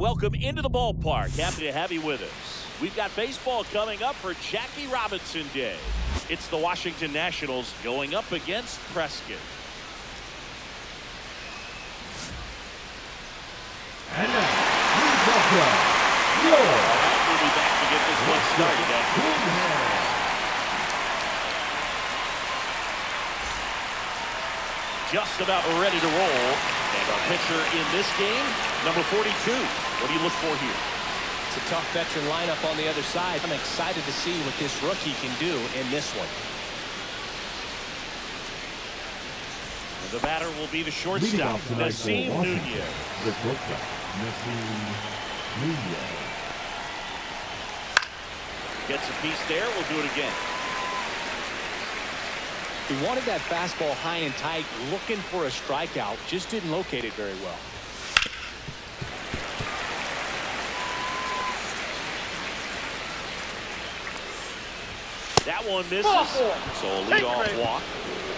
Welcome into the ballpark. Happy to have you with us. We've got baseball coming up for Jackie Robinson Day. It's the Washington Nationals going up against Prescott. And now, we'll be back to get this one started. Just about ready to roll. And our pitcher in this game, number 42. What do you look for here? It's a tough veteran lineup on the other side. I'm excited to see what this rookie can do in this one. And the batter will be the shortstop, Nassim Nunez. Gets a piece there. We'll do it again. He wanted that fastball high and tight, looking for a strikeout. Just didn't locate it very well. That one misses. So a leadoff walk.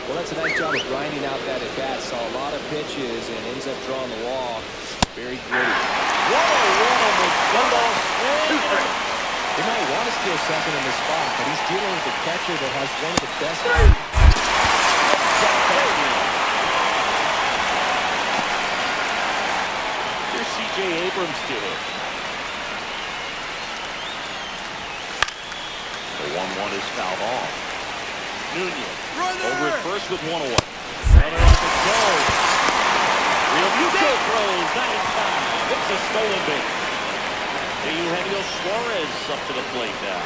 Well, that's a nice job of grinding out that at-bat. Saw a lot of pitches and ends up drawing the walk. Very gritty. What a run on the gumball swing. He might want to steal second in this spot, but he's dealing with a catcher that has one of the best. Here's C.J. Abrams did it. The 1-1 is fouled off. Nunez over at first with one away. Runner off the goal. Real Muto throws 95. It's a stolen base. Eugenio Suarez up to the plate now.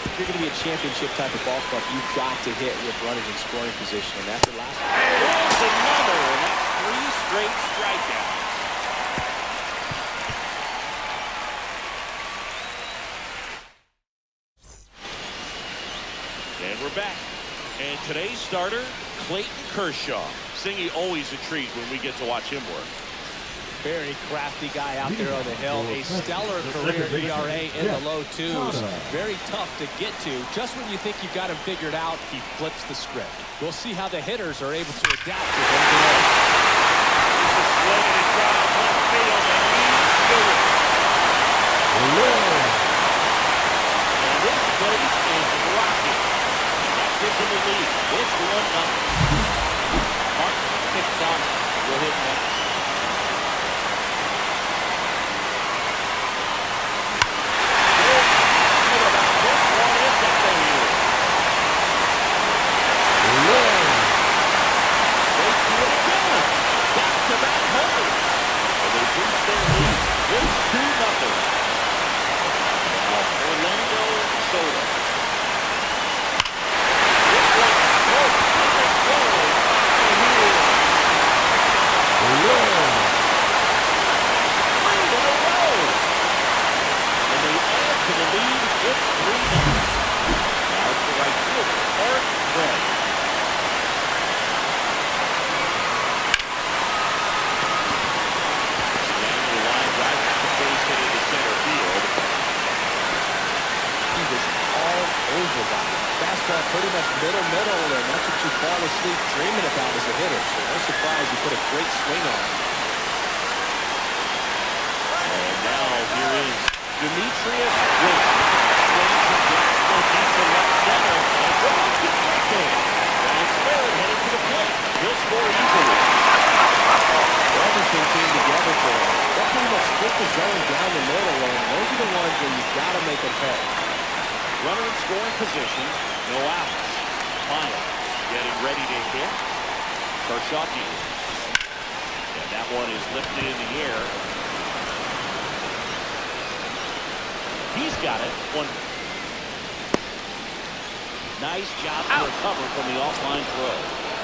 If you're going to be a championship type of ball club, you've got to hit with runners in scoring position. And after last one, there's another, and that's 3 straight strikeouts. And we're back. And today's starter, Clayton Kershaw. Singy always a treat when we get to watch him work. Very crafty guy out there on the hill. A stellar career ERA in the low 2s. Very tough to get to. Just when you think you've got him figured out, he flips the script. We'll see how the hitters are able to adapt to him today. And this place is rocking. That gives him the lead. It's 1-0. Martin picks on it. We'll hit next. Pretty much middle, and that's what you fall asleep dreaming about as a hitter. So no surprise you put a great swing on it. And now here is Demetrius Wilson. Swings and gets to left center. And Wilson gets back there. And it's third, headed to the plate. He'll score easily. Everything came together for him. That pretty much split the zone down the middle, and those are the ones where you've got to make them pay. Runner in scoring position. No outs. Miles getting ready to hit. Kershaw deep. And that one is lifted in the air. He's got it. One. Nice job to recover from the offline throw.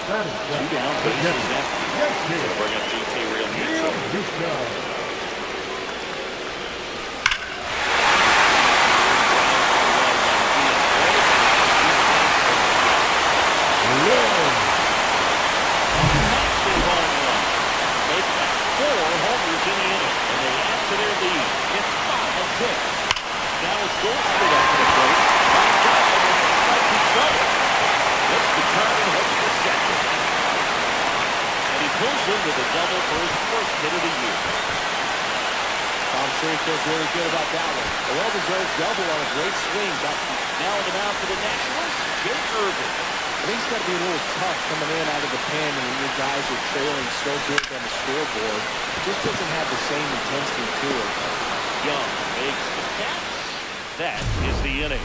2 down, bases empty. To bring up GT Real Muto. Now it's Goldschmidt up to the plate. Back up and it's strike each other. Hits the turn and hits the second. And he pulls into the double for his first hit of the year. I'm sure he feels really good about that one. A well-deserved double on a great swing. Now on the mound for the Nationals, Jake Irvin. I think it's got to be a little tough coming in out of the pen when your guys are trailing so big on the scoreboard. It just doesn't have the same intensity to it. Young makes the catch. That is the inning.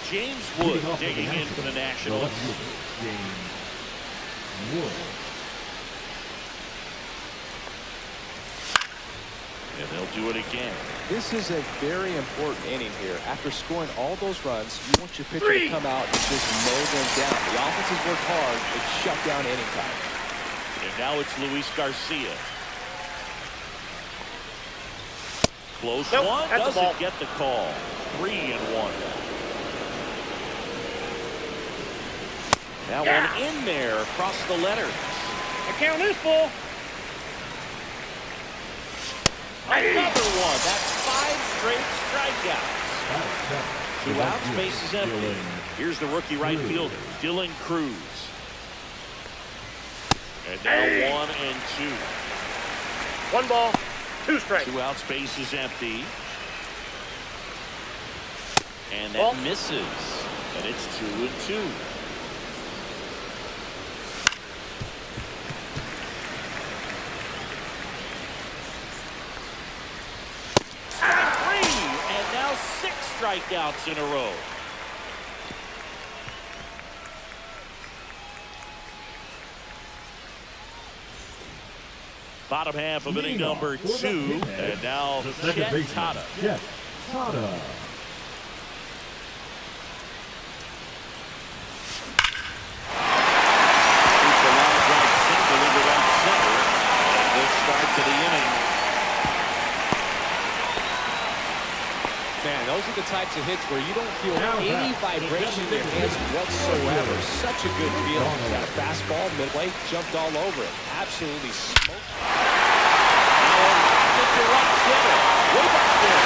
James Wood digging in for the Nationals. James Wood. And they'll do it again. This is a very important inning here. After scoring all those runs, you want your pitcher to come out and just mow them down. The offense has worked hard. It's shut down inning time. And now it's Luis Garcia. Close one. Doesn't get the call. 3-1. That one in there across the letters. I count this ball. Another one. That's 5 straight strikeouts. 2 outs, bases empty. Here's the rookie right fielder, Dylan Cruz. And now 1 and 2. 1 ball, 2 strikes. 2 outs, bases empty. And that misses. And it's 2 and 2. Strikeouts in a row. Bottom half of inning number 2, and now Chet Tata. Chet Tata. Shoots a line drive single into right center. And good start to the inning. Man, those are the types of hits where you don't feel any vibration in your hands whatsoever. Such a good feeling. Got a fastball, midway, jumped all over it. Absolutely smoked. Now get to right center. Way back there.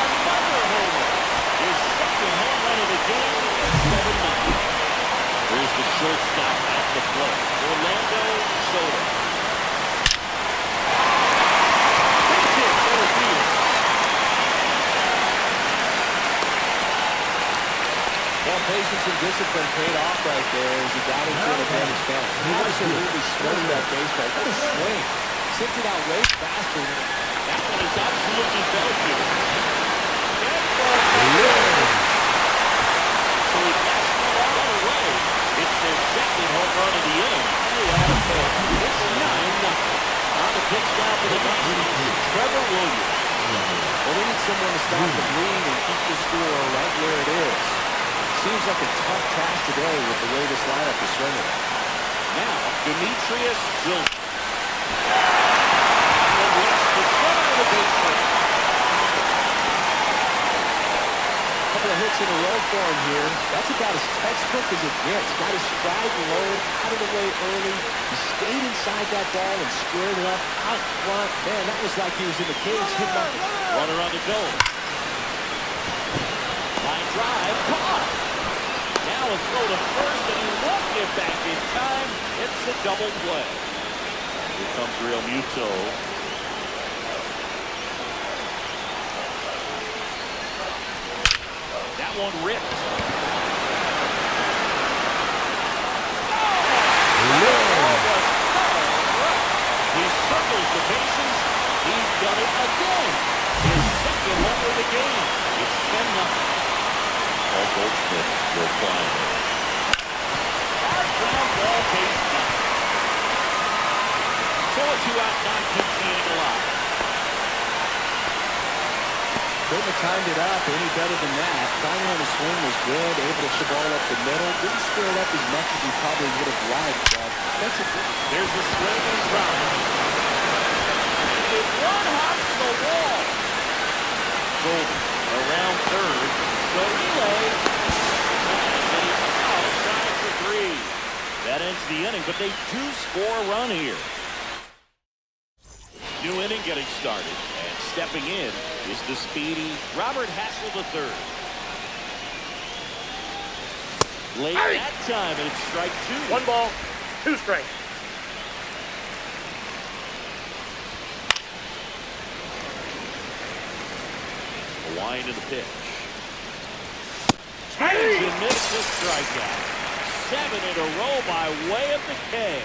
Another homer. His second home run of the game is 7-9. Here's the shortstop at the plate. Orlando Soto. Well, patience and discipline paid off right there as he got into an advantage down. He absolutely smoked that baseball. What a swing. Sent it out way faster. That one is absolutely belted. So he passed one all the way. It's their second home run of the inning. It's 9-0. On the pitch now for the Nationals, Trevor Williams. Well, they need someone to stop the bleeding and keep the score right where it is. Seems like a tough task today with the way this lineup is swinging. Now, Demetrius Wilson. Couple of hits in a row for him here. That's about as textbook as it gets. Got his stride low, out of the way early. He stayed inside that ball and squared it up out front. Man, that was like he was in the cage. Runner on the go. Line drive, caught. Now a throw to first, and he won't get back in time. It's a double play. Here comes Real Muto. That one ripped. He circles the bases. He's done it again. His second home of the game. It's 10-0. Paul Goldschmidt will climb. Hard ground ball, base hit. So a 2-out knock keeps the inning alive. Couldn't have timed it up any better than that. Timing on the swing was good. Able to hit the ball up the middle. Didn't square it up as much as he probably would have liked. But that's a good. There's a swing and drop. And it one hops the wall. Golden around third. So relay. And he's outside for 3. That ends the inning, but they do score a run here. New inning getting started. And stepping in is the speedy Robert Hassel III. Late that time, and it's strike 2. 1 ball, 2 strikes. A wind of the pitch. Swings and misses, strikeout. 7 in a row by way of the K.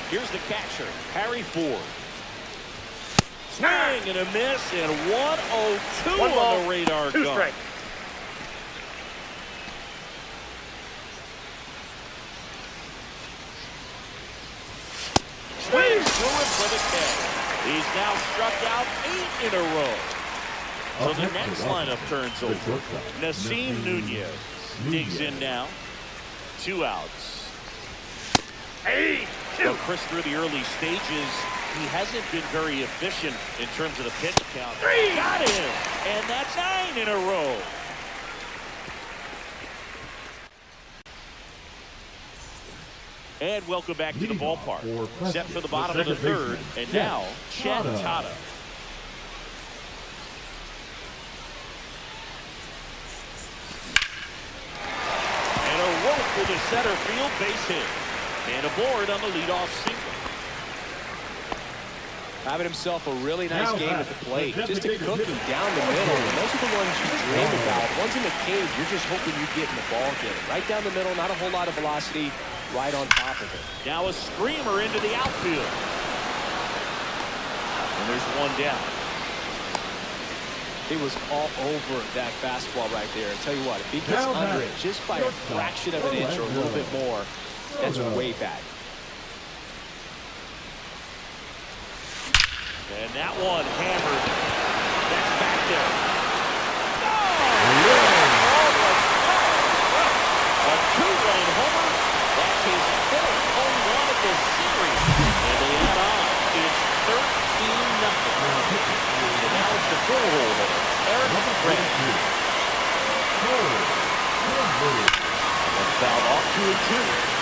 Here's the catcher, Harry Ford. Swing and a miss, and 1-0-2 1 ball, on the radar 2 gun. strikes. Swings through it for the K. He's now struck out 8 in a row. So the next lineup turns over. Nasim Nunez digs in now. 2 outs. Hey, Well, Chris, through the early stages, he hasn't been very efficient in terms of the pitch count. Got him! And that's 9 in a row. And welcome back to the ballpark. Set for the bottom of the 3rd. And now, Chet Tada. And a rope with a center field base hit. And aboard on the leadoff single. Having himself a really nice game at the plate. Just a cookie down the middle. And those are the ones you dream about. Ones in the cage, you're just hoping you get in the ball game. Right down the middle, not a whole lot of velocity. Right on top of it. Now a screamer into the outfield. And there's 1 down. He was all over that fastball right there. I tell you what, if he gets under it just by a fraction of an inch or a little bit more, that's way back. And that one hammered. That's back there. A 2-run homer. That's his 4th home run of the series. And they add on. It's 13-0. And now it's the 4-hole hitter, Eric Red. And fouled off 2-2.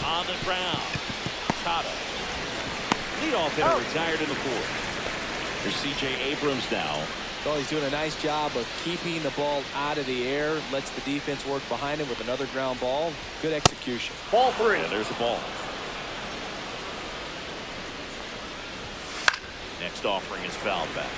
On the ground, Tada. Leadoff hitter retired in the 4th. Here's C.J. Abrams now. Well, he's doing a nice job of keeping the ball out of the air. Lets the defense work behind him with another ground ball. Good execution. Ball 3. And there's the ball. Next offering is fouled back.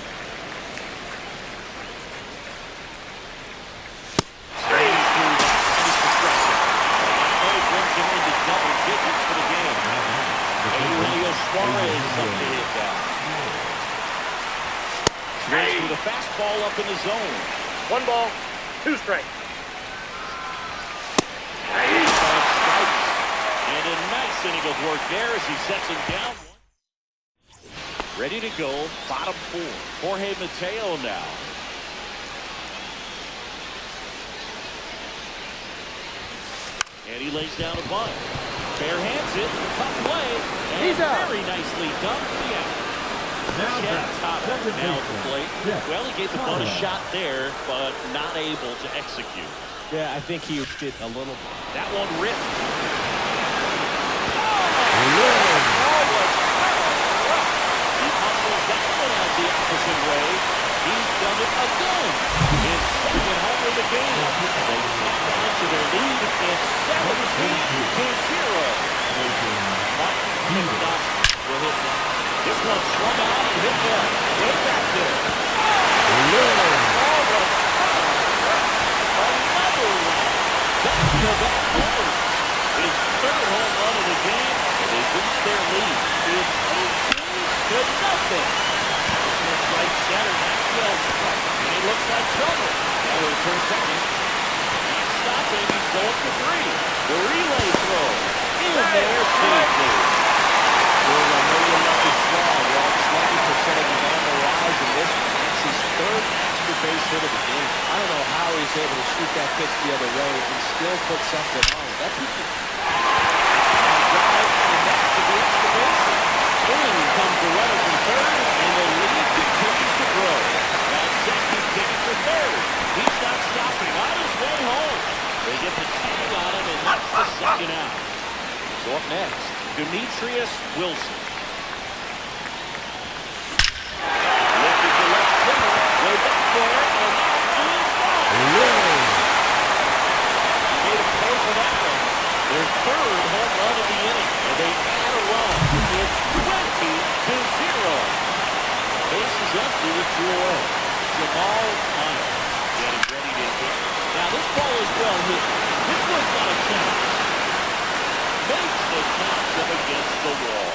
Suarez up to hit that. Straight with a fastball up in the zone. 1 ball, 2 strikes. inning of work there as he sets him down. Ready to go, bottom four. Jorge Mateo now. And he lays down a bunt. Bare hands it, tough play, and He's out. very nicely done for the out. Now back. Now at the plate. Yeah. Well, he gave the bunt a shot there, but not able to execute. Yeah, I think he did a little. That one ripped. He hustles that one out the opposite way. He's done it again. His second home of the game. They take on to their lead. It's 17-0. Martin picked up will hit one. This one swung on and hit one. Way back there. Another one. Back home. His third home run of the game, and they boost their lead. It's 18-0. Right center, Maxwell strike. And it looks like trouble. Now he'll turn second. Not stopping, he's going for three. The relay throw. In there, safely. Well, I know you love the strong. Well, 20% of his on the rise in this one. That's his third extra base hit of the game. I don't know how he's able to shoot that pitch the other way and still put something on it. That pitch is... Drive and that's to the extra base. In comes the runner from third, and the lead continues to grow. Now Zeki digging for third. He's not stopping on his way home. They get the tag on him, and that's the second out. So up next, Demetrius Wilson. Lifted to left center, way back there, and that is gone. He made a play for that one. Their third home run of the inning, and they add a run. It's 20-0. Base is empty with two away. Jamal Hunter getting ready to hit. Now this ball is well hit. This one's not a chance. Makes the catch up against the wall.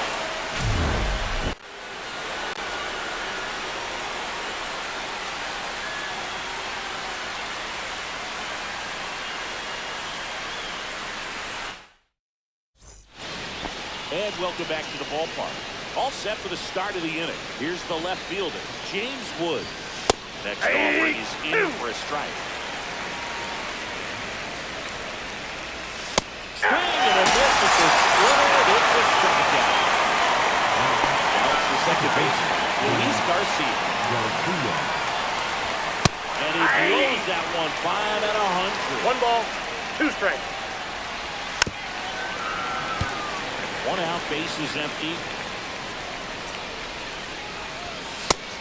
And welcome back to the ballpark. All set for the start of the inning. Here's the left fielder, James Wood. Next offering is in for a strike. Swing and a miss at the splitter. It's a strikeout. Now it's the second baseman, Luis Garcia. And he blows that one 5 out of 100. 1 ball, 2 strikes. One out, base is empty.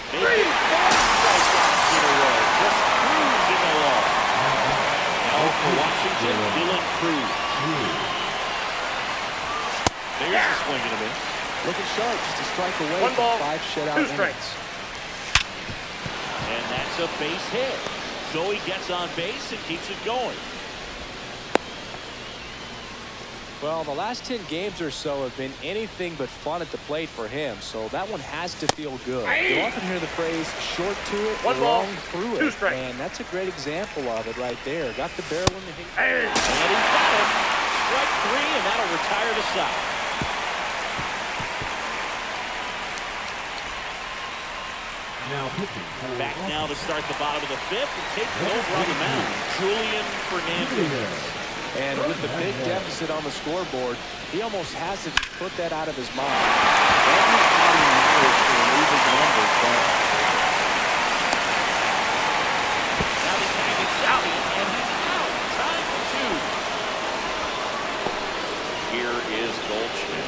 Maybe 4 strikeouts in a row. Just cruising along. Now for Washington, Dylan Cruz. There's a swing and a miss. Looking sharp, just a strike away 1 ball, from 5 shutout 2 innings. strikes. And that's a base hit. So he gets on base and keeps it going. Well, the last 10 games or so have been anything but fun at the plate for him, so that one has to feel good. You often hear the phrase, short to it, 1 ball, long through 2 it, strikes. and that's a great example of it right there. Got the barrel in the hit. And he's got him. Strike 3, and that'll retire the side. Now pitching. Back now to start the bottom of the 5th and taking over on the mound, Julian Fernandez. And with the big deficit on the scoreboard, he almost has to put that out of his mind. Every time he matters to leave his numbers, but now the tag is out, and he's out. Time for 2. Here is Goldschmidt.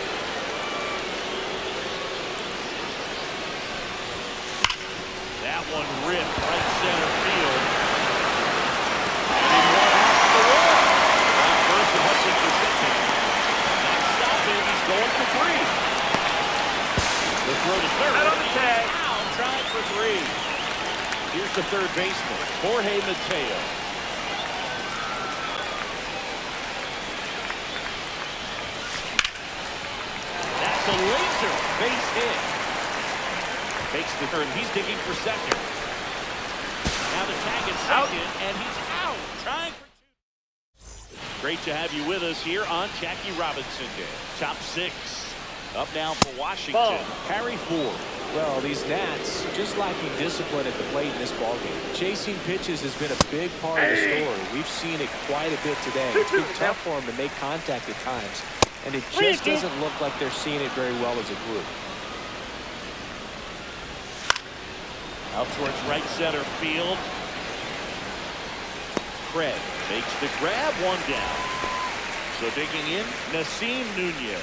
That one ripped right center field. And he won off the wall. First and Hudson for second. Not stopping, he's going for 3. The throw to third. Out on the tag. Now trying for 3. Here's the third baseman, Jorge Mateo. That's a laser base hit. Makes the third. He's digging for second. Now the tag at second, and he's out. Trying for 2. Great to have you with us here on Jackie Robinson Day. top 6. Up now for Washington. Ball. Carry 4. Well, these Nats just lacking discipline at the plate in this ballgame. Chasing pitches has been a big part of the story. We've seen it quite a bit today. It's been tough for them to make contact at times, and it just doesn't look like they're seeing it very well as a group. Out towards right center field. Craig makes the grab, 1 down. So digging in, Nasim Nunez.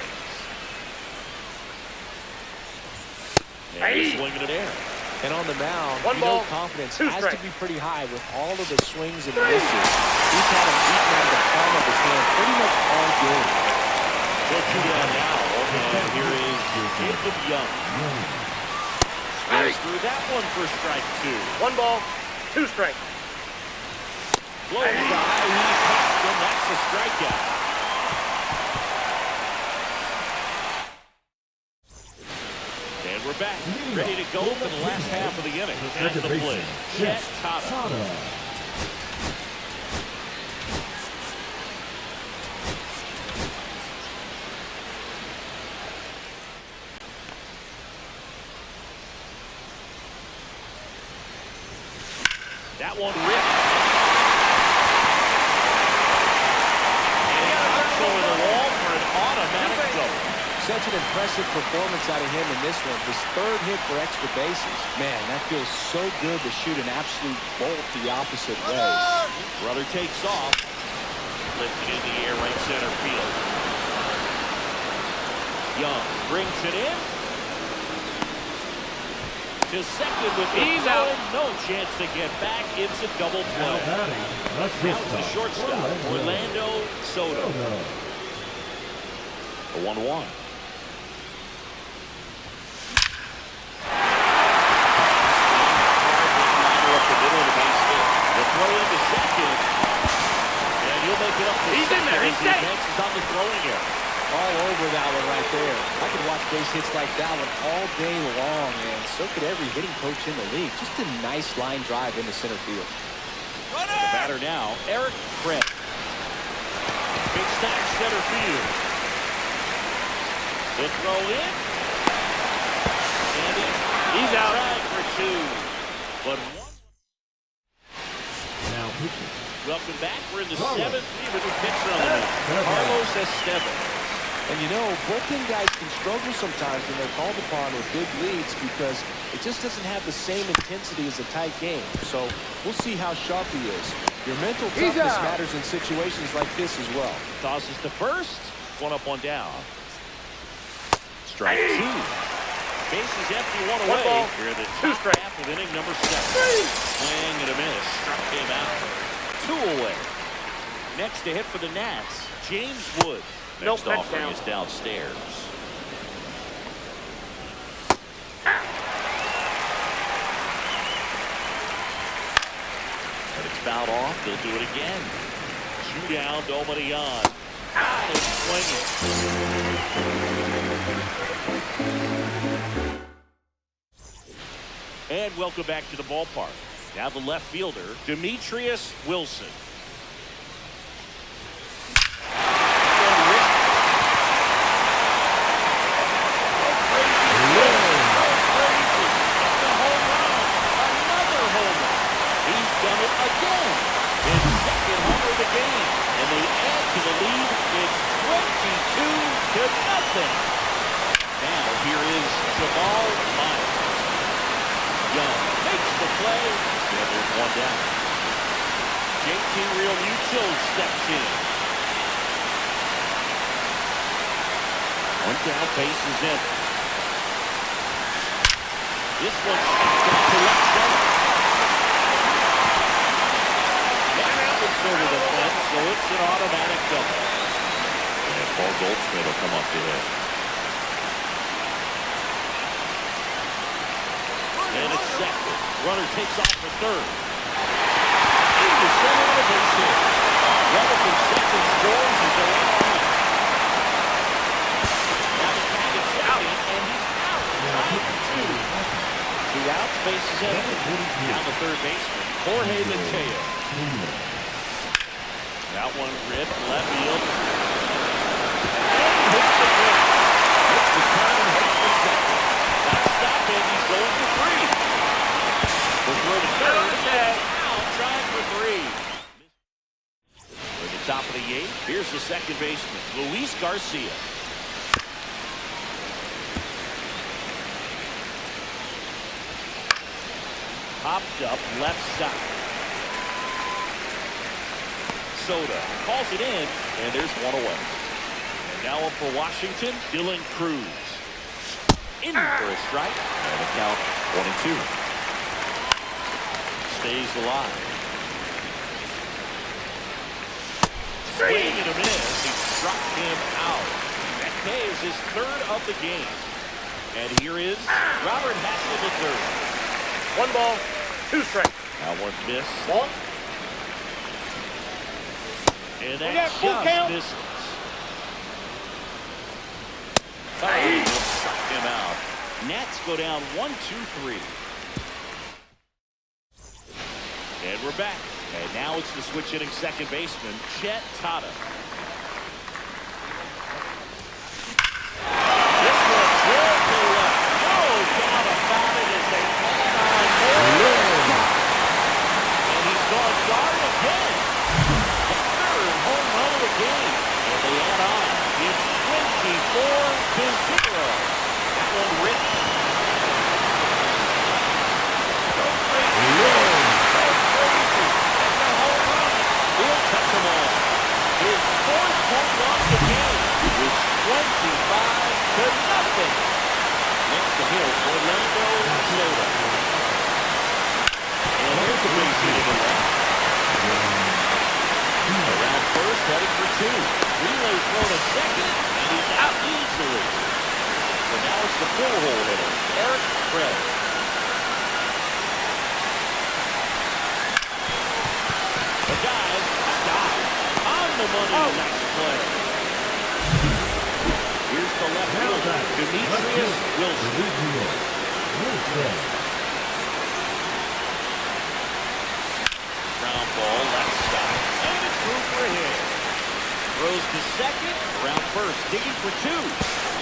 And he's swinging it there. And on the mound, One you know ball, confidence 2 has to strikes. be pretty high with all of the swings and misses. He's had him beaten out of the palm of his hand pretty much all game. Well, 2 down now. And here is Jacob Young. Swings through that one for strike 2. 1 ball, 2 strikes. Blows the high, he's hopped, and that's a strikeout. And we're back, ready to go for the last half of the inning. At the plate, Chet Tada. That one ripped. And he hops over the wall for an automatic go. Such an impressive performance out of him in this one. His 3rd hit for extra bases. Man, that feels so good to shoot an absolute bolt the opposite way. Runner takes off. Lifted in the air, right center field. Young brings it in. To second with the He's throw. out. No chance to get back. It's a double Now play. batting, the Now it's the shortstop, Orlando Soto. A 1-1. The throw into second. And he'll make it up to He's in second there. as He's the safe. advances on the throwing area. All over that one right there. I could watch base hits like that one all day long, and so could every hitting coach in the league. Just a nice line drive into center field. The batter now, Eric Craig. Big stack center field. The throw in. And He's out. Strike for 2. But 1. Now pitching. Welcome back. We're in the Carlos. 7th inning with a pitcher on the mound. Carlos Estevez. And you know, bullpen guys can struggle sometimes when they're called upon with big leads because it just doesn't have the same intensity as a tight game. So we'll see how sharp he is. Your mental toughness matters in situations like this as well. Tosses to first. 1 up, 1 down. Strike 2. Bases empty, 1 away. ball, Here in the 2 top strikes. half of inning number 7. Swing and a miss. Struck him out. 2 away. Next to hit for the Nats, James Wood. Nope, Next that's offering down. is downstairs. But it's fouled off. They'll do it again. 2 down, nobody on. Out and swinging. And welcome back to the ballpark. Now the left fielder, Demetrius Wilson. Down, bases in. This one's to left center. Now it's over the fence, so it's an automatic double. And Paul Goldschmidt will come up to hit. And it's second. Runner takes off for third. Into center of the base hit. Runner from second scores as they're out. Two outs, bases empty. Down the third baseman, Jorge Mateo. That one ripped left field. And hit the pitch. Hits the turn and heads for second. Got to stop him. He's going for three. The throw to third. Now trying for three. At the top of the eighth, here's the second baseman, Luis Garcia. Popped up left side. Soda calls it in, and there's one away. And now up for Washington, Dylan Cruz. In for a strike, and a count 1-2. Stays alive. Swing and a miss. He struck him out. That pays his third of the game. And here is Robert Hassel III. 1 ball, 2 strikes. Now one miss. Ball. And We that got full just count. misses. He struck him out. Nats go down 1-2-3. And we're back. And now it's the switch hitting second baseman, Chet Tada. This one drilled to left. No doubt about it as they all-time and he's gone guard again. The third home run of the game. And they add on. It's 24-0. That one written. So crazy. He'll touch them all. His fourth home run of the game. It's 25-0. Next to him, Orlando Soda. And here's the base hit in the left. Around first, heading for two. Relay throw to second, and he's out easily. So now it's the four-hole hitter, Eric Fred. The guys dive on the money next play. Here's the left fielder, Demetrius Wilson. Ground ball, left side, and it's through for a hit. Throws to second, around first, digging for two.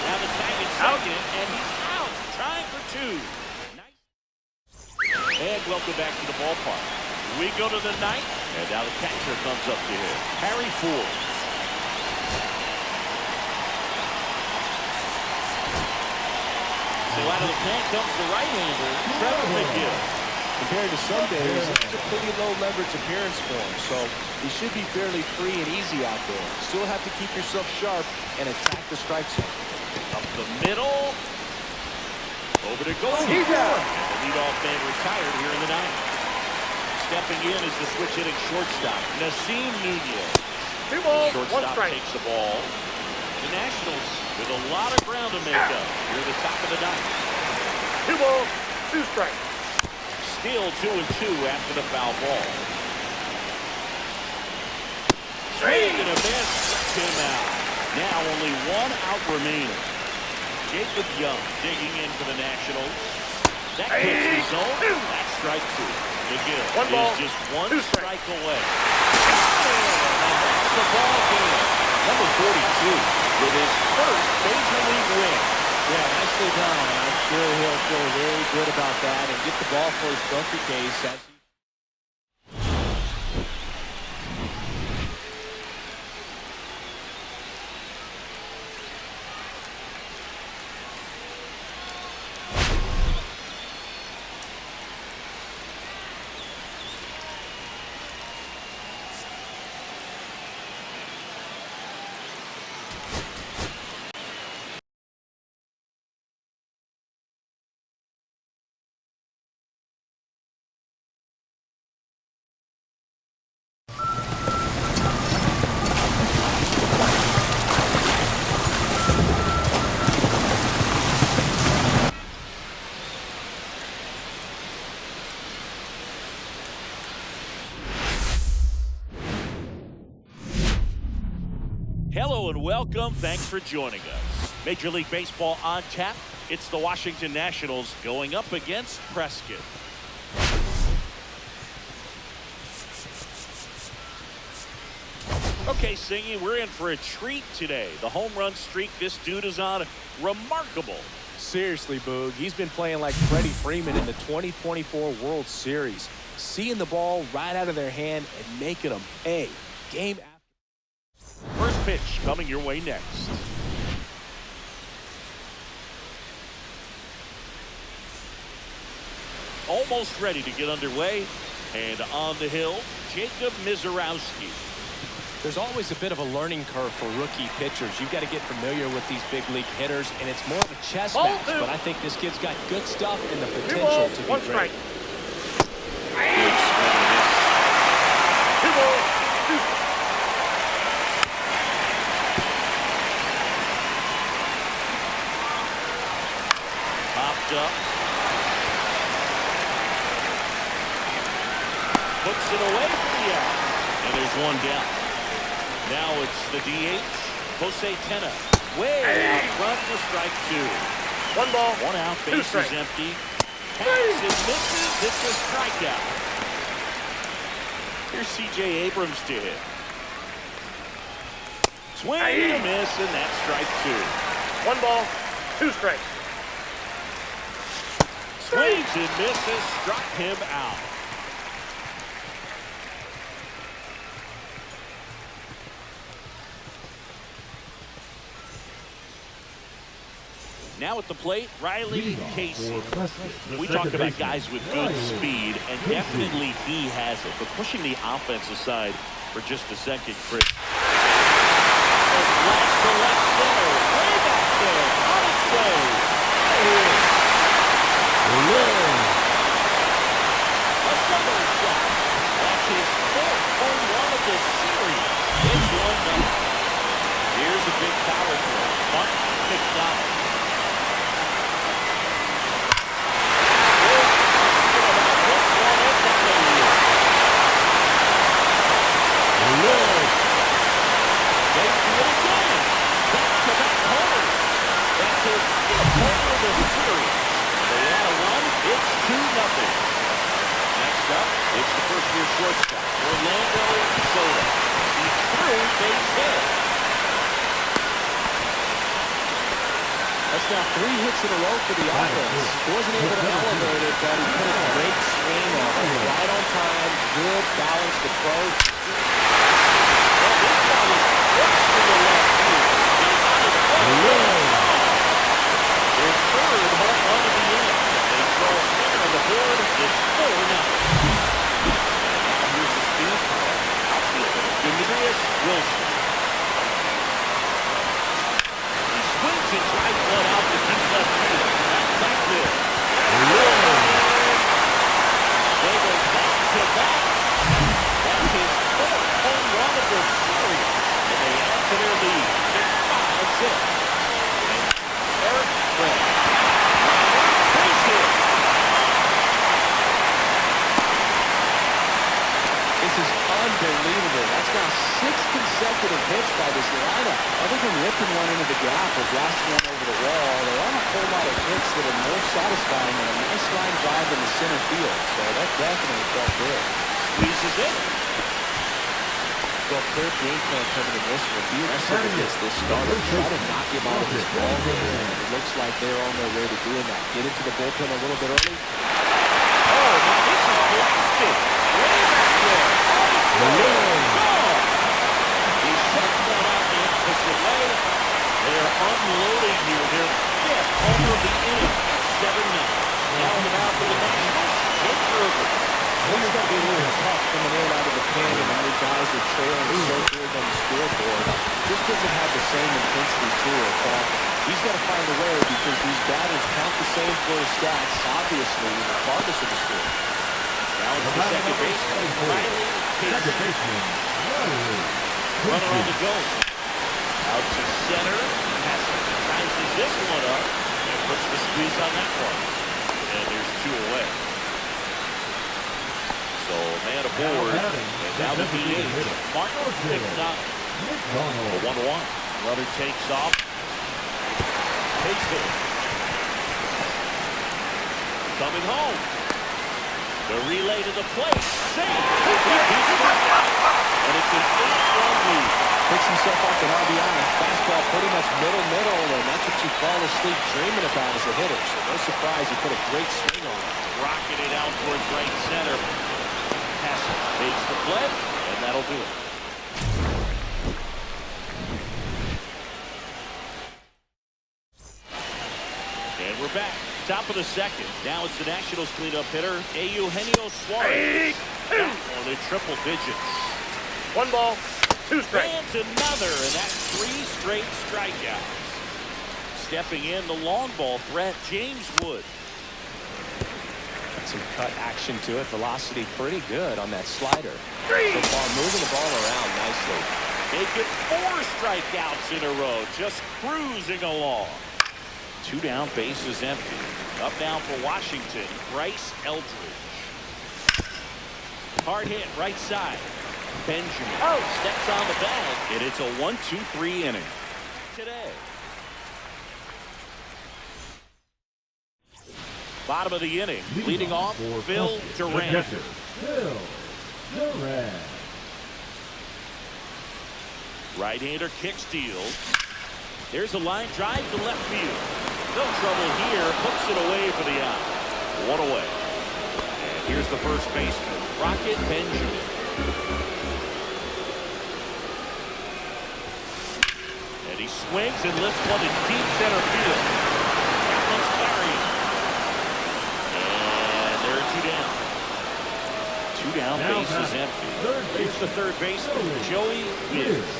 Now the tag at second, and he's out, trying for two. Nice. And welcome back to the ballpark. We go to the ninth, and now the catcher comes up to him, Harry Ford. So out of the pen comes the right-hander, Trevor McGill. Compared to some days, it's a pretty low leverage appearance for him, so he should be fairly free and easy out there. Still have to keep yourself sharp and attack the strike zone. Up the middle. Over to Goldie. He's out. And the leadoff man retired here in the ninth. Stepping in is the switch hitting shortstop, Nasim Nunez. 2 balls, 1 Shortstop strike. takes the ball. The Nationals with a lot of ground to make up. Near the top of the ninth. 2 balls, 2 strikes. Still 2-2 after the foul ball. Swing and a miss. Struck him out. Now only 1 out remaining. Jacob Young digging in for the Nationals. That gets the zone. That's strike 2. McGill 1 ball, is just 1 2 strike away. And that's the ball game. Number 42 with his first Major League win. Yeah, nicely done. I'm sure he'll feel very good about that and get the ball for his bunker case. Hello and welcome. Thanks for joining us. Major League Baseball on tap. It's the Washington Nationals going up against Prescott. Okay, Singy, we're in for a treat today. The home run streak this dude is on, remarkable. Seriously, Boog, he's been playing like Freddie Freeman in the 2024 World Series. Seeing the ball right out of their hand and making them pay. Game after. First pitch coming your way next. Almost ready to get underway. And on the hill, Jacob Mizorowski. There's always a bit of a learning curve for rookie pitchers. You've got to get familiar with these big league hitters, and it's more of a chess match. But I think this kid's got good stuff and the potential to be great. Popped up. Puts it away from the out. And there's one down. Now it's the DH, Jose Tena. Way out front to strike two. One ball. One out, Two base strikes. is empty. Passes and misses. It's a strikeout. Here's C.J. Abrams to hit. Swing and a miss, and that's strike two. One ball. Two strikes. Swings and misses, struck him out. Now at the plate, Riley Casey. We talk about guys with good speed, and definitely he has it. But pushing the offense aside for just a second, Chris. Left to left center, way back there, on its way. A summer shot. That's his fourth home run of the series. It's 1-0. Here's a big power play. Martin picks up. Next up, it's the first-year shortstop, Orlando Soto. He threw base hit. That's now 3 hits in a row for the offense. He wasn't able to elevate it, but he put a great swing on it. Right on time, good balanced approach. Well, this ball is close to the left field. Their third home run of the inning. They throw a runner on the board. It's 4-0. Here's the speed. Outfielder Demetrius Wilson. He swings and tries one out to deep left field. That's back there. They go back to back. That's his fourth home run of the series. And they add to their lead. It's 5-6. Eric Fred. Base hit. This is unbelievable. That's now 6 consecutive hits by this lineup. Other than ripping one into the gap or blasting one over the wall, there aren't a whole lot of hits that are more satisfying than a nice line drive in the center field. So that definitely felt good. Squeezes it. Well, clear game plan coming in this one. Be aggressive against this starter. Try to knock him out of his ball game. It looks like they're on their way to doing that. Get into the bullpen a little bit early. Oh, now this is blasted. Way back there. Gone. He sent one out the opposite way. They're unloading here. Their fifth homer of the inning. 7-0. Now on the mound for the Nationals, Jake Irvin. It's going to be a little tough coming in out of the pen and all these guys are trailing so good on the scoreboard. Just doesn't have the same intensity to it. But he's got to find a way because these batters count the same for his stats, obviously, regardless of the score. Now it's the second baseman, Riley Casey. Runner on the go. Out to center. Passes this one up and puts the squeeze on that one. And there's 2 away. So man aboard, and now the DH. Martin picks up the 1-1. Runner takes off. Takes it. Coming home. The relay to the plate. Safe. and it's an 8-run lead. Picks himself up an RBI. Fastball pretty much middle, and that's what you fall asleep dreaming about as a hitter. So no surprise he put a great swing on it. Rocking it out towards right center. Hassel makes the play, and that'll do it. And we're back. Top of the second. Now it's the Nationals cleanup hitter, Eugenio Suarez. That one in triple digits. 1 ball, 2 strikes. And another, and that's 3 straight strikeouts. Stepping in, the long ball threat, James Wood. Some cut action to it. Velocity pretty good on that slider. 3. So far, moving the ball around nicely. Making 4 strikeouts in a row, just cruising along. 2 down, bases empty. Up now for Washington, Bryce Eldridge. Hard hit, right side. Benjamin steps on the bag, and it's a 1-2-3 inning today. Bottom of the inning, leading off, Phil Duran. Phil Duran. Right-hander kick steals. There's a line drive to left field. No trouble here. Puts it away for the out. 1 away. And here's the first baseman, Rocket Benjamin. And he swings and lifts one in deep center field. That one's carried. And there are 2 down. 2 down, Now base is empty. Here's the third baseman, Joey Woods.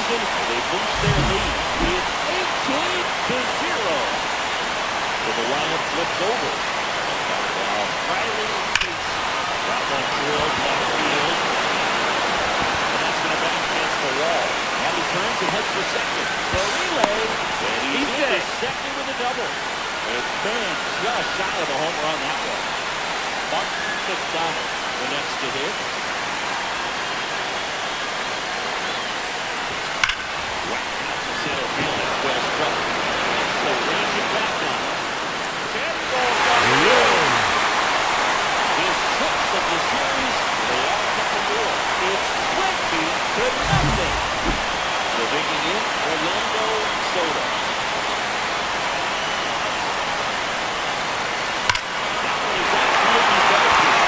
They boost their lead. It's 18-0. So the lineup flips over. Now Riley takes that one drilled left field. And that's going to back against the wall. Now he turns and heads for second. The relay. And he's in second with a double. And fans just shy of a home run that one. Martin McDonald the next to hit. Center field is well struck. So range it back now. His sixth of the series. They are a couple more. It's 20-0. So digging in, Orlando Soto. That one is absolutely delicate.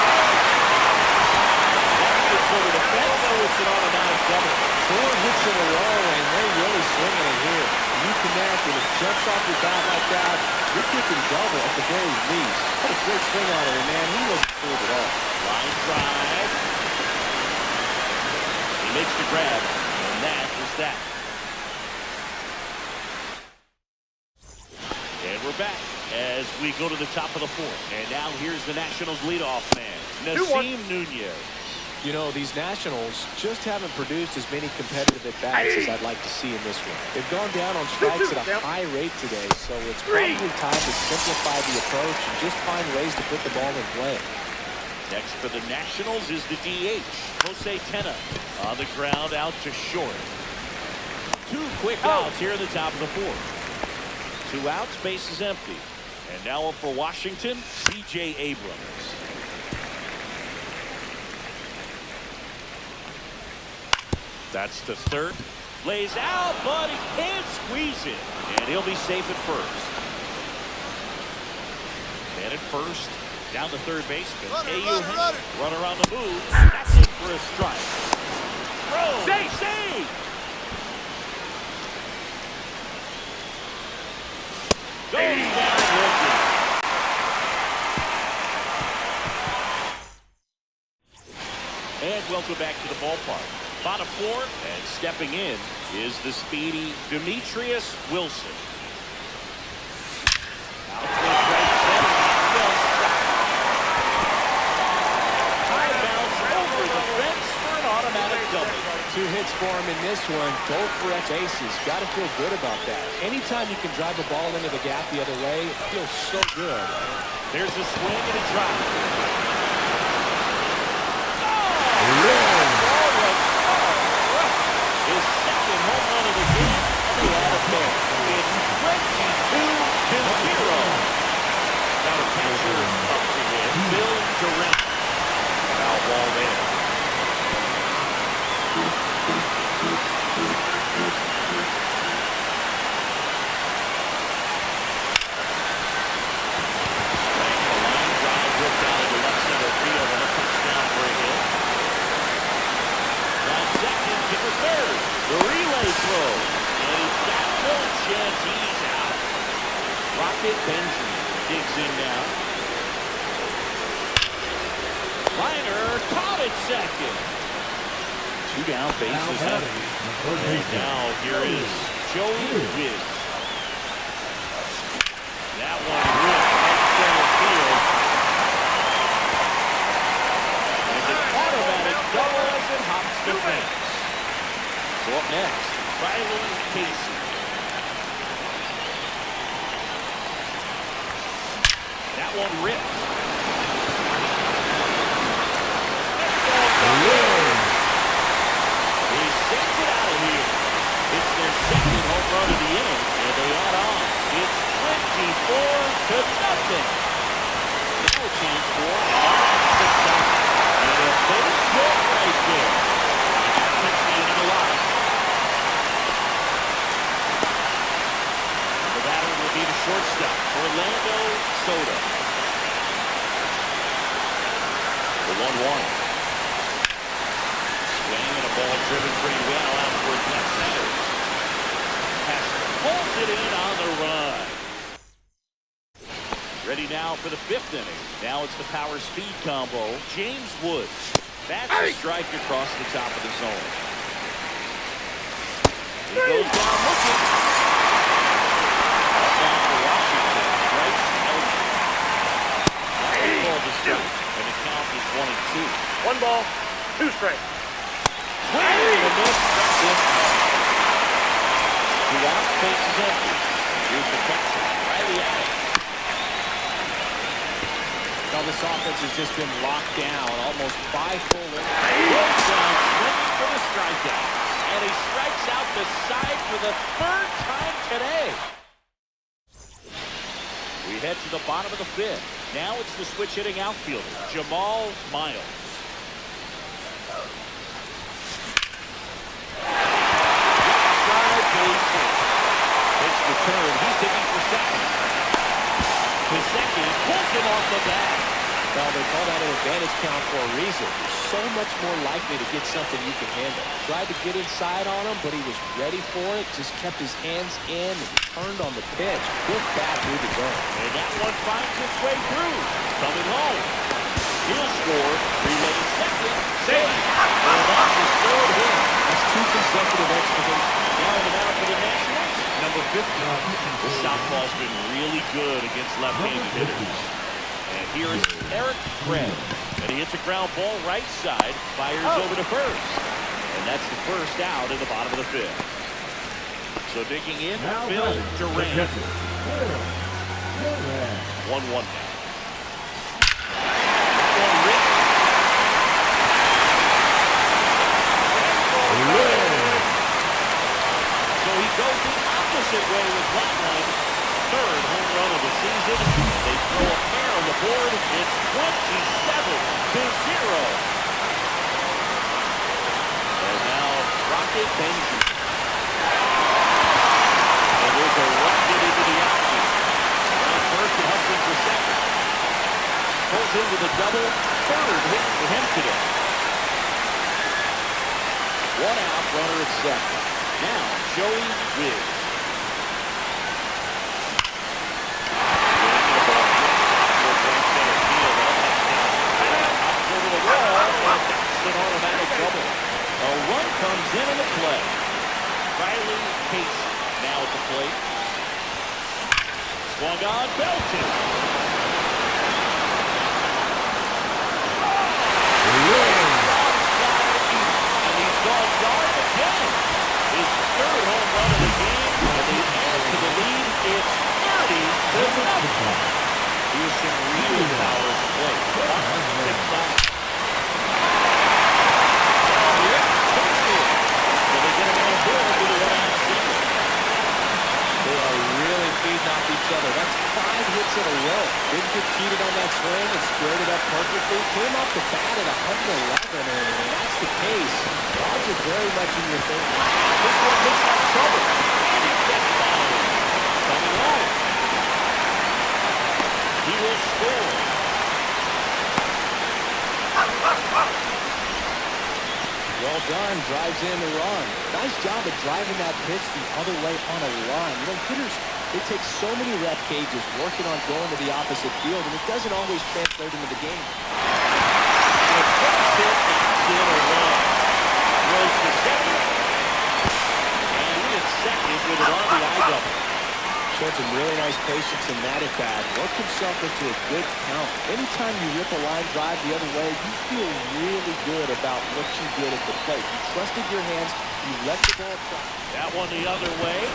That gets over the fence. It's an automatic double. 4 hits in a row, and they're really swinging it here. You connect, and it jumps off your bat like that. You're kicking double at the very least. What a great swing on it, and man, he wasn't fooled at all. Line drive. He makes the grab, and that is that. And we're back as we go to the top of the 4th. And now here's the Nationals leadoff man, Nasim Nunez. You know, these Nationals just haven't produced as many competitive at-bats as I'd like to see in this one. They've gone down on strikes at a high rate today, so it's probably time to simplify the approach and just find ways to put the ball in play. Next for the Nationals is the DH, Jose Tena. On the ground, out to short. 2 quick outs here in the top of the 4th. 2 outs, base is empty. And now up for Washington, C.J. Abrams. That's the third. Lays out, but he can't squeeze it. And he'll be safe at first. And at first, down the third baseman. Runner on the move. That's in for a strike. Throw. Save. Goes down looking. And welcome back to the ballpark. Bottom 4, and stepping in is the speedy Demetrius Wilson. Out towards right center. Well stopped. High bounce over the fence for an automatic double. 2 hits for him in this one, both for ex-aces. Got to feel good about that. Anytime you can drive a ball into the gap the other way, it feels so good. There's a swing and a drive. Oh! Now the catcher up to him, Bill Durant. Foul ball there. The relay throw, and he's got no chance. He's out. Rocket Benjamin digs in now. Liner caught at second. 2 down, bases empty. And now here is Joey Wiz. That one ripped right center field. And an automatic double as it hops the fence. So up next, Riley Casey. That one ripped. He sends it out of here. It's their second home run of the inning, and they add on. It's 24-0. Now a chance for and a base hit right there. And that puts the inning alive. The shortstop, Orlando Soto. The 1-1. Swing and a ball driven pretty well out towards left center. Passer pulls it in on the run. Ready now for the 5th inning. Now it's the power speed combo. James Woods. That's a strike across the top of the zone. He goes down looking. And the count is 1-2. 1 ball, 2 strikes. Swing and a miss. That's it. 2 outs, bases empty. Here's the catcher, Riley Adams. Now this offense has just been locked down almost 5 full innings. Goes down swinging for the strikeout. And he strikes out the side for the 3rd time today. We head to the bottom of the 5th. Now it's the switch hitting outfielder, Jamal Miles. It's the turn. He's digging for second. Gesicki pulls him off the bat. Well, they call that an advantage count for a reason. You're so much more likely to get something you can handle. Tried to get inside on him, but he was ready for it. Just kept his hands in and turned on the pitch. Good bat through the zone. And that one finds its way through. Coming home. He'll score. Relay second. Safe. And that's his 3rd hit. That's 2 consecutive extra. Now in the mound for the Nationals, number 50. The southpaw's been really good against left-handed hitters. And here's Eric Craig. And he hits a ground ball right side, fires over to first. And that's the 1st out in the bottom of the 5th. So digging in, Bill Durant. 1-1 now. So he goes the opposite way with that one. 3rd home run of the season. They throw a pair on the board. It's 27-0. And now Rocket Benjamin. And there's a rocket into the outfield. Around first and hustling for second. Pulls into the double. 3rd hit for him today. 1 out, runner at second. Now Joey Wiz. An automatic double. A run comes in the play. Riley Casey now at the plate. Swung on, belted. And he's gone yard again. His 3rd home run of the game, and they add to the lead. It's 30-0. Here's some real power at the plate. They are really corner. That's 5 hits in a row. Didn't get cheated on that swing and squared it up perfectly. Came off the bat at 111, and when that's the case, odds are very much in your favor. This one looks like trouble. And he gets fouled. Coming home. He will score. Well done, drives in the run. Nice job of driving that pitch the other way on a line. You know, hitters, they take so many rep gauges working on going to the opposite field, and it doesn't always translate into the game. And a quick hit knocks in a run. Throws to second. And he at second with an RBI double. Showed some really nice patience in that at bat. Worked himself into a good count. Anytime you rip a line drive the other way, you feel really good about what you did at the plate. You trusted your hands. You let the ball fly. That one the other way.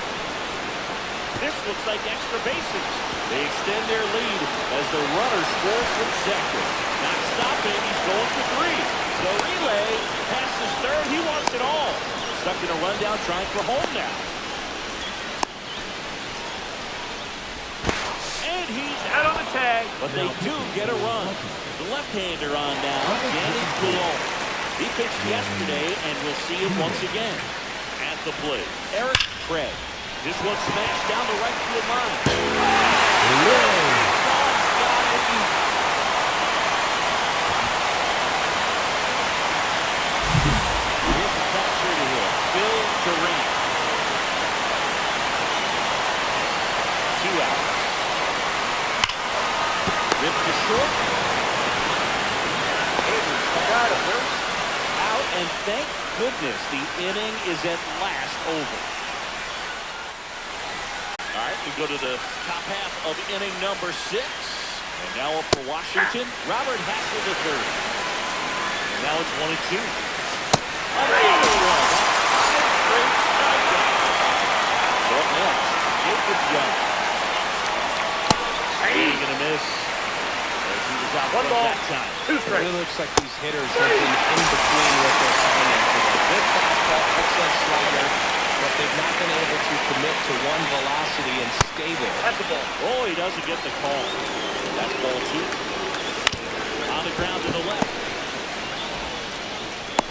This looks like extra bases. They extend their lead as the runner scores from second. Not stopping. He's going for 3. So relay passes third. He wants it all. Stuck in a rundown trying for home now. And he's out on the tag. But they do get a run. The left-hander on now, Danny Coulon. He pitched yesterday, and we'll see him once again. At the plate, Eric Craig. This one smashed down the right field line. Here's the catcher to hit, Phil Durant. 2 out. Ripped to short. Got it, first. Out, and thank goodness the inning is at last over. All right, we go to the top half of inning number 6. And now up for Washington, Robert Hassel III. And now it's 1-2. Another one. 5 straight strikeouts. Up next, Jacob Young. He's going to miss. He was out 1 ball, that time. 2 strikes. It really looks like these hitters have been in between what they're signing today. Good fastball, excellent slider, but they've not been able to commit to one velocity and stay there. That's the ball. Oh, he doesn't get the call. That's ball 2. On the ground to the left.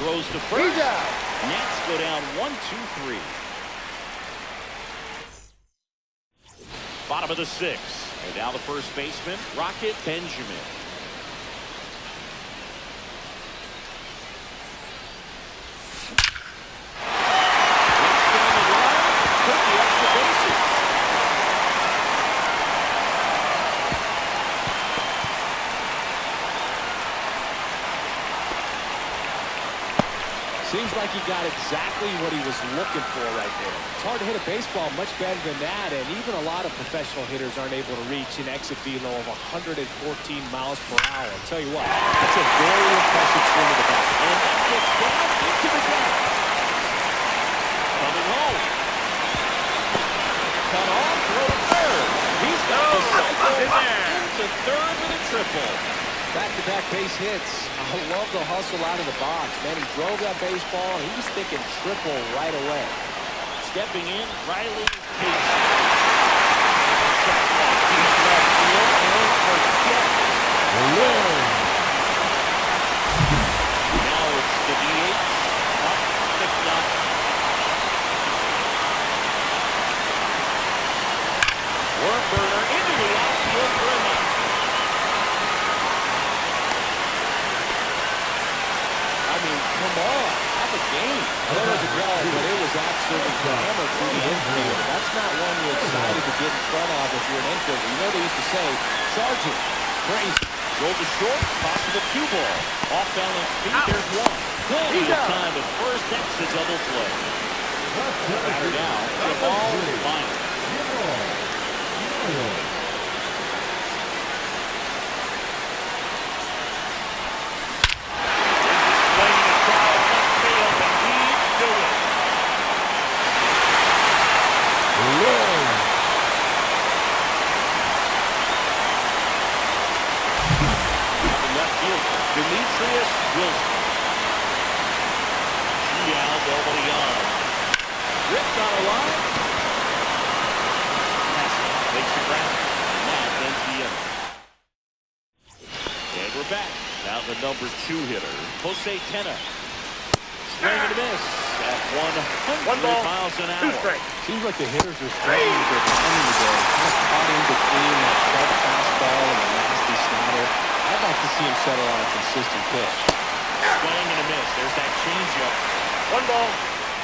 Throws to first. He's out. Nets go down 1-2-3. Bottom of the 6th. And now the first baseman, Rocket Benjamin. Seems like he got exactly what he was looking for right there. It's hard to hit a baseball much better than that, and even a lot of professional hitters aren't able to reach an exit velo of 114 miles per hour. I'll tell you what, that's a very impressive swing of the bat. And that gets down into the gap. Coming home. Cut off, throw to third. He's got the cycle in there. into third with a triple. Back-to-back base hits. I love the hustle out of the box. Man, he drove that baseball, and he was thinking triple right away. Stepping in, Riley Casey. Shot off to his left field, and forget. Now it's the DH. Up 6-0. Worm burner into the outfield for a knock. Come on, have a game. There was a ball, but it was absolutely hammered through the infield. That's not one you're excited to get in front of if you're an infielder. You know they used to say, charge it. Crazy. Roll to short, possible 2 ball. Off balance feet, there's 1. Plenty of time at first, that's the double play. Batter now, the ball final. Demetrius Wilson. Gial Belmont. Ripped on a line. Takes the ground. we're back. Now the number 2 hitter, Jose Tena. Swing and a miss at 100 miles an hour. 2 strikes. Seems like the hitters are struggling with their timing today. Kind of caught in between that sharp fastball and a nasty slider. I'd like to see him settle on a consistent pitch. Swing and a miss. There's that changeup. 1 ball,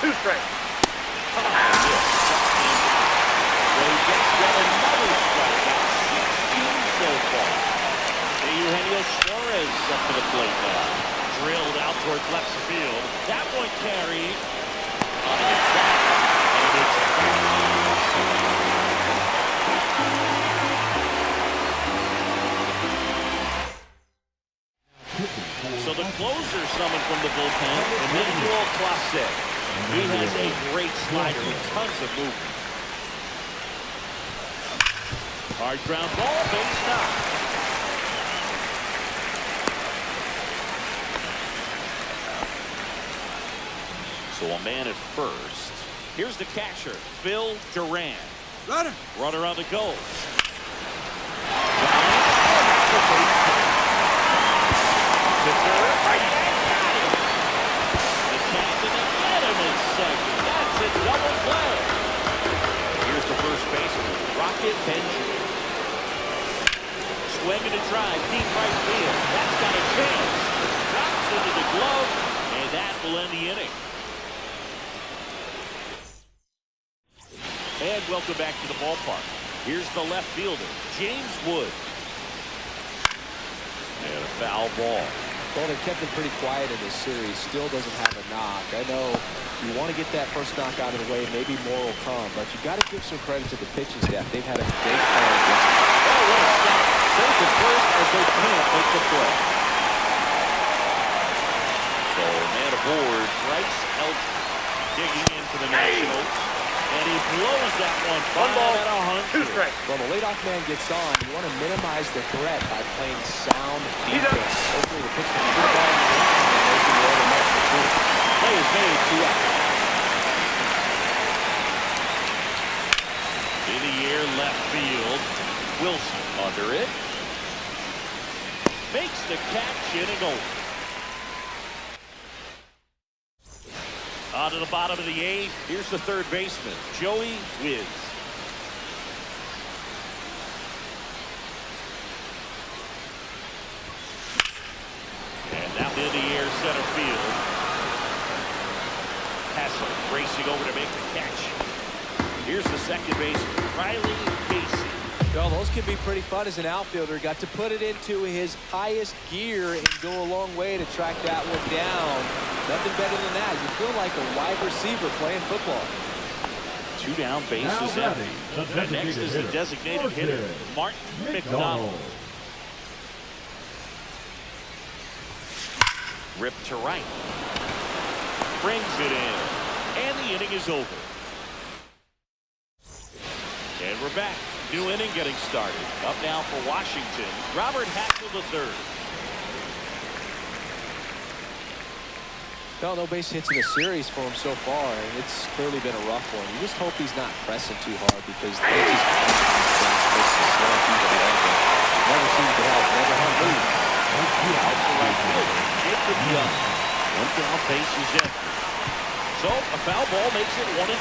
2 strikes. So he gets yet another strikeout. 16 so far. Eugenio Suarez up to the plate now. Drilled out towards left field. That one carried. On the track. And it's so the closer summoned from the bullpen, Emmanuel Clase. He has a great slider with tons of movement. Hard ground ball, base knock. So a man at first. Here's the catcher, Phil Duran. Runner on the goal. The captain again in his second. That's a double play. Here's the first baseman, Rocket Benjamin. Swinging a drive, deep right field. That's got a chance. Drops into the glove, and that will end the inning. And welcome back to the ballpark. Here's the left fielder, James Wood. And a foul ball. Well, they kept it pretty quiet in this series. Still doesn't have a knock. I know you want to get that first knock out of the way. Maybe more will come, but you got to give some credit to the pitching staff. They've had a great plan against it. Oh, what a stop. Safe at first as they can't make the play. So, man aboard, Bryce Elton digging in for the Nationals. And he blows that one 1 ball, 2 5 strikes. Well, the leadoff man gets on. You want to minimize the threat by playing sound defense. Hopefully the pitch can be good ball in the line and making the other net for 2. Play is made, 2 out. In the air, left field. Wilson under it. Makes the catch, inning over. On to the bottom of the 8th. Here's the third baseman, Joey Wiz. And now in the air, center field. Hassel racing over to make the catch. Here's the second baseman, Riley Casey. Well, those can be pretty fun as an outfielder. Got to put it into his highest gear and go a long way to track that one down. Nothing better than that. You feel like a wide receiver playing football. 2 down, bases empty. Next is the designated hitter, Martin McDonald. Ripped to right. Brings it in. And the inning is over. And we're back. New inning getting started. Up now for Washington, Robert Hassel III. Well, no base hits in the series for him so far, and it's clearly been a rough one. You just hope he's not pressing too hard because they just slow people down. Never seems to help. Never help move. Out for right field. Jacob Young. 1 down, base is empty. So a foul ball makes it 1-2.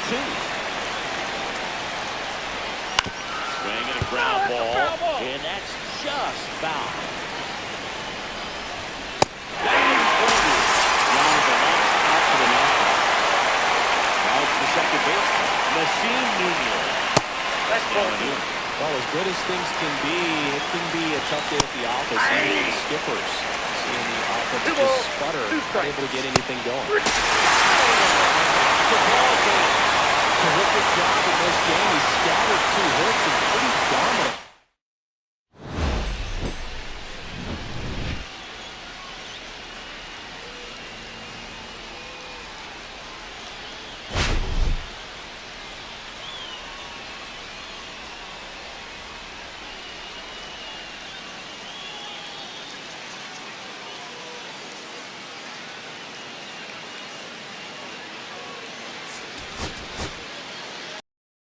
Swing and a ground ball, and that's just foul. Now it's the second baseman, Machine Nunez. That's ball 2. Well, as good as things can be, it can be a tough day at the office. Even the skippers seeing the offense just sputter, not able to get anything going. Terrific job in this game. He scattered 2 hits and pretty dominant.